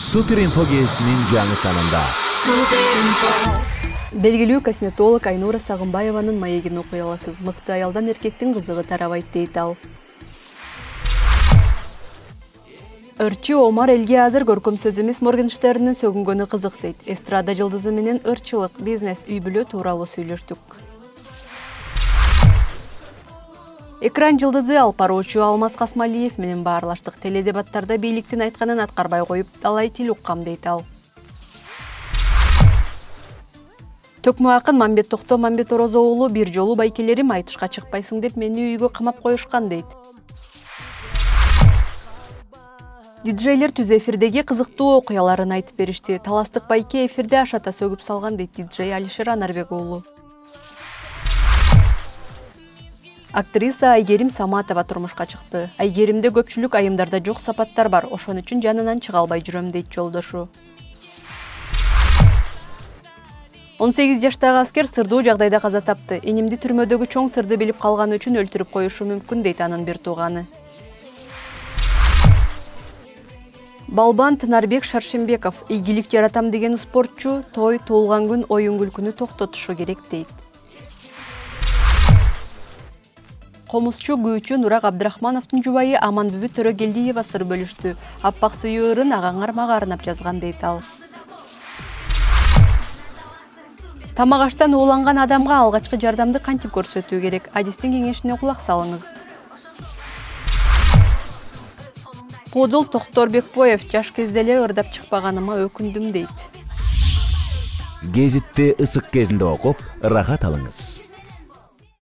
Суперинфо гезитинин жаңы санында. Белгилүү косметолог Айнура Сагынбаеванын маегин окуй аласыз. Мыкты аялдан эркектин кызыгы тарабайт дейт ал. Ырчы Омар элге азыр көркөм сөз эмес Моргенштерндин сөгүнгөнү кызык дейт. Эстрада жылдызы менен ырчылык, бизнес, үй бүлө тууралуу сүйлөштүк. Экран жылдызы алпаруучу Алмаз Касмалиев менен баарлаштык. Теледебаттарда бийликтин айтканын аткарбай коюп, талай тил уккам дейт ал. Төкмө акын Мамбет Токто Мамбет Орозо уулу бир жолу байкелерим айтышка чыкпайсың деп мени үйгө камап коюшкан дейт. Диджейлер түз эфирдеги кызыктуу окуяларын айтып беришти. Таластык байке эфирде ашата сөгүп салган дейт диджей Алишер Анарбек уулу. Актриса Айгерим Саматова турмушка чыкты. Айгеримде көпчүлүк айымдарда жок сапаттар бар, ошон үчүн жанынан чыга албай жүрөм дейт жолдошу. 18 жаштагы аскер сырдуу жагдайда каза тапты. Энимди түрмөдөгү чоң сырды билип калганы үчүн өлтүрүп коюшу мүмкүн дейт анын бир тууганы. Балбан Тынарбек Шаршембеков ийгилик жаратам деген спортчу той, туулган күн, оюн күлкүнү токтотушу керек дейт. Комузчу күүчү Нурак Абдрахмановдун жубайы Аманбүбү Төрөгелдиева сыр бөлүштү. Аппак сүйөрүн агаңар мага арнап жазган дейт ал. Тамак аштан ууланган адамга алгачкы жардамды кантип көрсөтүү керек? Адистин кеңешине кулак салыңыз. Подул Токторбекбоев жаш кезде эле ырдап чыкпаганыма өкүндүм дейт. Гезитти ысык кезинде окуп, рахат алыңыз.